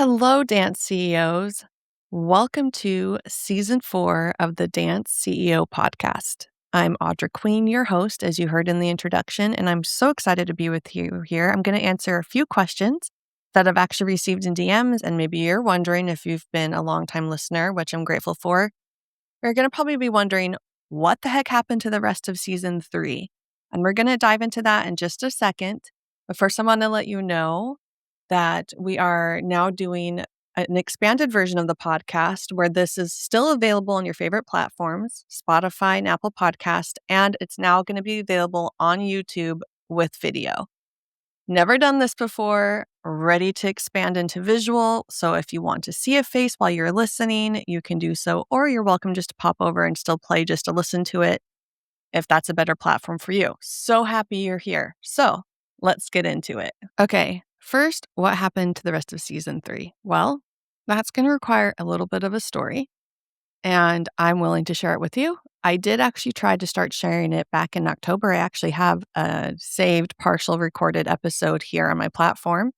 Hello, dance CEOs. Welcome to season 4 of the Dance CEO podcast. I'm Audra Queen, your host, as you heard in the introduction, and I'm so excited to be with you here. I'm going to answer a few questions that I've actually received in DMs, and maybe you're wondering if you've been a longtime listener, which I'm grateful for. You're going to probably be wondering what the heck happened to the rest of season 3. And we're going to dive into that in just a second. But first, I want to let you know that we are now doing an expanded version of the podcast where this is still available on your favorite platforms, Spotify and Apple Podcast, and it's now going to be available on YouTube with video. Never done this before, ready to expand into visual. So if you want to see a face while you're listening, you can do so, or you're welcome just to pop over and still play just to listen to it if that's a better platform for you. So happy you're here. So let's get into it. Okay, first, what happened to the rest of season 3? Well, that's going to require a little bit of a story, and I'm willing to share it with you. I did actually try to start sharing it back in October. I actually have a saved partial recorded episode here on my platform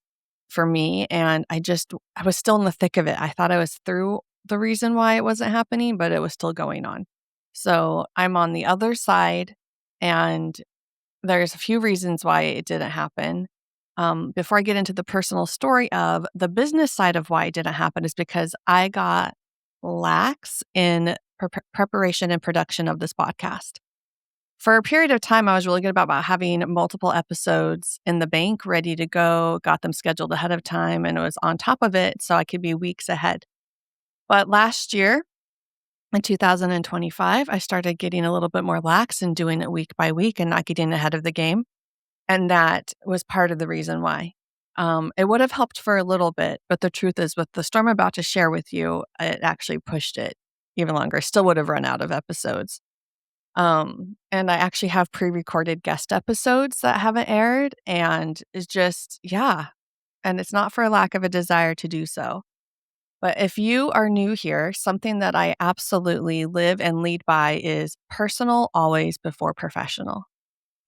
for me, and I was still in the thick of it. I thought I was through the reason why it wasn't happening, but it was still going on. So I'm on the other side, and there's a few reasons why it didn't happen. Before I get into the personal story of the business side of why it didn't happen is because I got lax in preparation and production of this podcast. For a period of time, I was really good about having multiple episodes in the bank ready to go, got them scheduled ahead of time, and it was on top of it so I could be weeks ahead. But last year, in 2025, I started getting a little bit more lax and doing it week by week and not getting ahead of the game. And that was part of the reason why. It would have helped for a little bit, but the truth is with the storm I'm about to share with you, it actually pushed it even longer. I still would have run out of episodes. And I actually have pre-recorded guest episodes that haven't aired, and it's just, yeah. And it's not for a lack of a desire to do so. But if you are new here, something that I absolutely live and lead by is personal always before professional.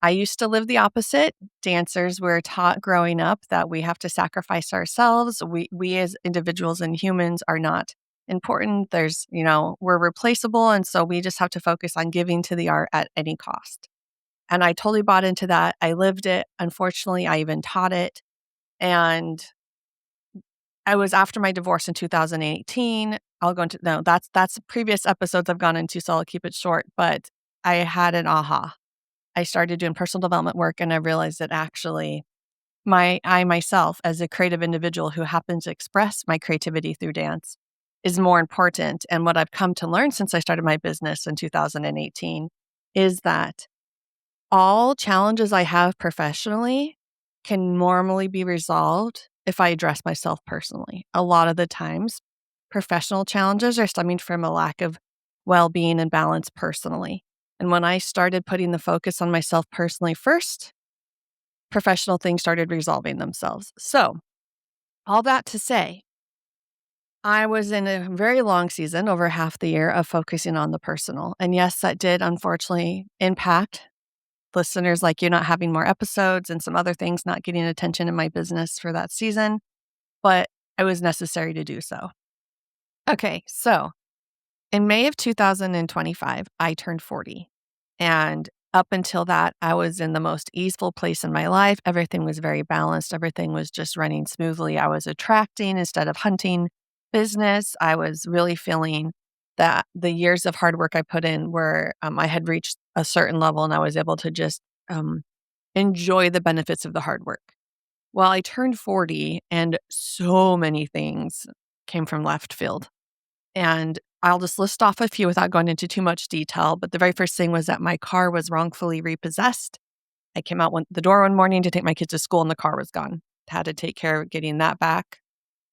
I used to live the opposite. Dancers were taught growing up that we have to sacrifice ourselves. We as individuals and humans are not important. We're replaceable. And so we just have to focus on giving to the art at any cost. And I totally bought into that. I lived it. Unfortunately, I even taught it. And I was after my divorce in 2018. That's previous episodes I've gone into, so I'll keep it short. But I had an aha. I started doing personal development work, and I realized that actually I myself, as a creative individual who happens to express my creativity through dance, is more important. And what I've come to learn since I started my business in 2018 is that all challenges I have professionally can normally be resolved if I address myself personally. A lot of the times, professional challenges are stemming from a lack of well-being and balance personally. And when I started putting the focus on myself personally first, professional things started resolving themselves. So, all that to say, I was in a very long season, over half the year, of focusing on the personal. And yes, that did unfortunately impact listeners like you not having more episodes and some other things not getting attention in my business for that season, but it was necessary to do so. Okay, so in May of 2025, I turned 40. And up until that, I was in the most easeful place in my life. Everything was very balanced. Everything was just running smoothly. I was attracting instead of hunting business. I was really feeling that the years of hard work I put in were, I had reached a certain level and I was able to just enjoy the benefits of the hard work. Well, I turned 40 and so many things came from left field. And I'll just list off a few without going into too much detail. But the very first thing was that my car was wrongfully repossessed. I came out the door one morning to take my kids to school and the car was gone. Had to take care of getting that back.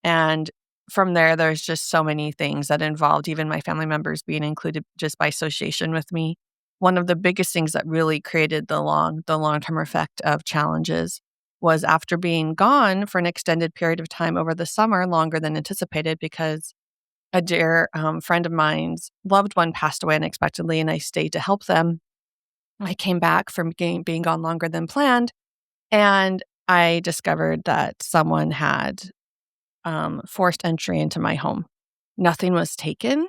And from there's just so many things that involved even my family members being included just by association with me. One of the biggest things that really created the long-term effect of challenges was after being gone for an extended period of time over the summer, longer than anticipated, because a dear friend of mine's loved one passed away unexpectedly, and I stayed to help them. I came back from being gone longer than planned, and I discovered that someone had forced entry into my home. Nothing was taken,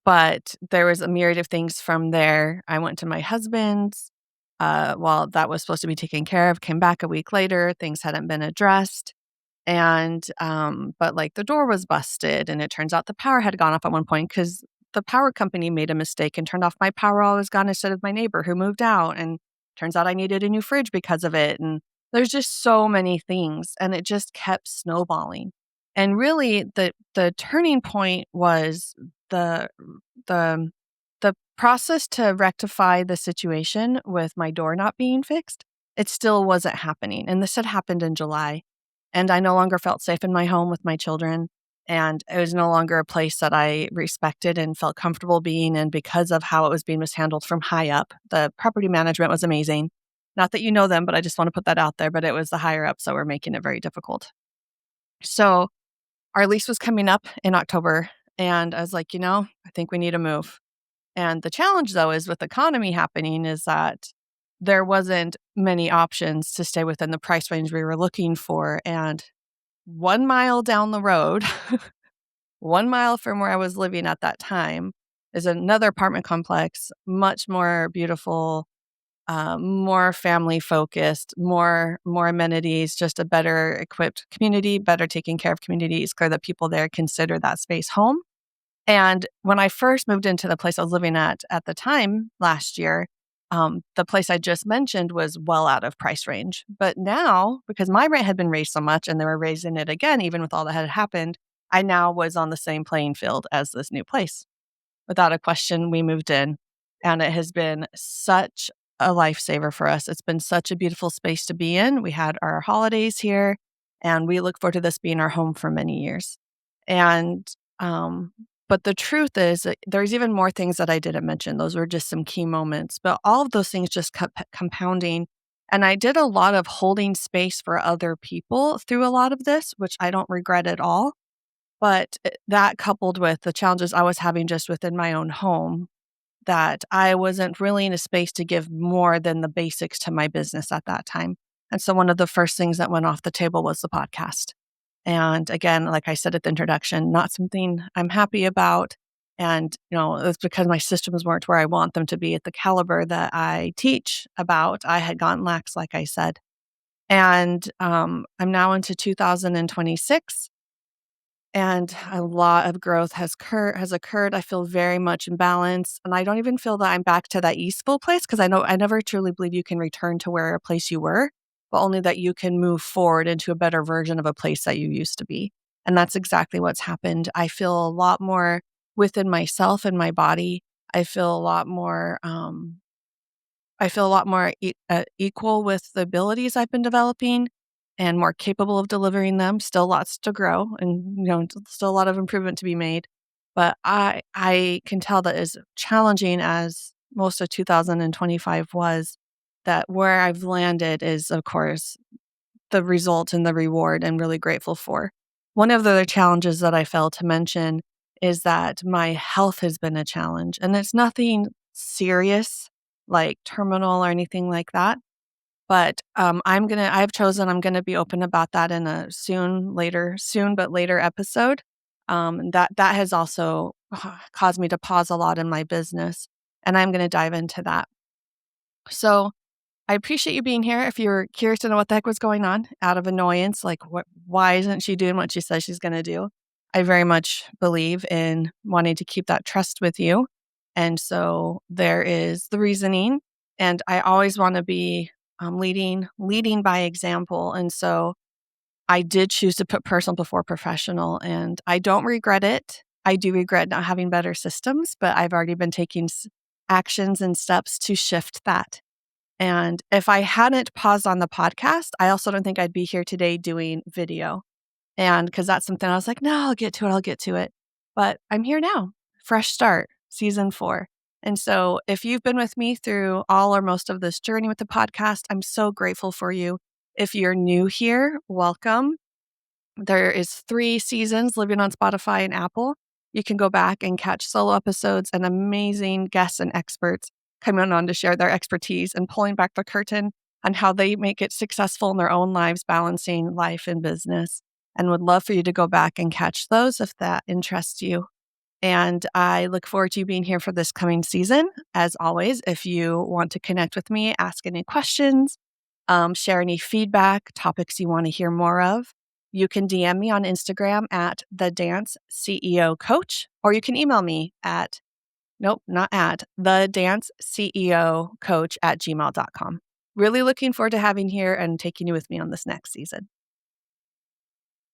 but there was a myriad of things from there. I went to my husband's while that was supposed to be taken care of, came back a week later, things hadn't been addressed. And, but like the door was busted and it turns out the power had gone off at one point because the power company made a mistake and turned off my power while I was gone instead of my neighbor who moved out. And turns out I needed a new fridge because of it. And there's just so many things and it just kept snowballing. And really the turning point was the the the process to rectify the situation with my door not being fixed. It still wasn't happening. And this had happened in July. And I no longer felt safe in my home with my children. And it was no longer a place that I respected and felt comfortable being in because of how it was being mishandled from high up. The property management was amazing. Not that you know them, but I just want to put that out there. But it was the higher up, so we're making it very difficult. So our lease was coming up in October. And I was like, I think we need to move. And the challenge, though, is with the economy happening is that there wasn't many options to stay within the price range we were looking for. And 1 mile down the road, 1 mile from where I was living at that time, is another apartment complex, much more beautiful, more family focused, more amenities, just a better equipped community, better taken care of community. It's clear that people there consider that space home. And when I first moved into the place I was living at the time last year, the place I just mentioned was well out of price range. But now, because my rent had been raised so much and they were raising it again, even with all that had happened, I now was on the same playing field as this new place. Without a question, we moved in, and it has been such a lifesaver for us. It's been such a beautiful space to be in. We had our holidays here, and we look forward to this being our home for many years. And but the truth is that there's even more things that I didn't mention. Those were just some key moments, but all of those things just kept compounding. And I did a lot of holding space for other people through a lot of this, which I don't regret at all. But that coupled with the challenges I was having just within my own home, that I wasn't really in a space to give more than the basics to my business at that time. And so one of the first things that went off the table was the podcast. And again, like I said at the introduction, not something I'm happy about. And, it's because my systems weren't where I want them to be at the caliber that I teach about. I had gotten lax, like I said. And I'm now into 2026. And a lot of growth has occurred. I feel very much in balance. And I don't even feel that I'm back to that easeful place because I never truly believe you can return to where a place you were, but only that you can move forward into a better version of a place that you used to be. And that's exactly what's happened. I feel a lot more within myself and my body. I feel a lot more equal with the abilities I've been developing and more capable of delivering them. Still lots to grow and, still a lot of improvement to be made. But I can tell that as challenging as most of 2025 was, that where I've landed is, of course, the result and the reward, and really grateful for. One of the other challenges that I failed to mention is that my health has been a challenge, and it's nothing serious like terminal or anything like that. But I'm gonna be open about that in a soon but later episode. That has also caused me to pause a lot in my business, and I'm gonna dive into that. So I appreciate you being here. If you're curious to know what the heck was going on out of annoyance, like why isn't she doing what she says she's going to do? I very much believe in wanting to keep that trust with you. And so there is the reasoning. And I always want to be leading by example. And so I did choose to put personal before professional, and I don't regret it. I do regret not having better systems, but I've already been taking actions and steps to shift that. And if I hadn't paused on the podcast, I also don't think I'd be here today doing video. And because that's something I was like, no, I'll get to it. But I'm here now, fresh start, season 4. And so if you've been with me through all or most of this journey with the podcast, I'm so grateful for you. If you're new here, welcome. There is 3 seasons living on Spotify and Apple. You can go back and catch solo episodes and amazing guests and experts coming on to share their expertise and pulling back the curtain on how they make it successful in their own lives, balancing life and business. and would love for you to go back and catch those if that interests you. And I look forward to you being here for this coming season. As always, if you want to connect with me, ask any questions, share any feedback, topics you want to hear more of, you can DM me on Instagram at the Dance CEO Coach, or you can email me at, nope, not at, the Dance CEO Coach at gmail.com. Really looking forward to having you here and taking you with me on this next season.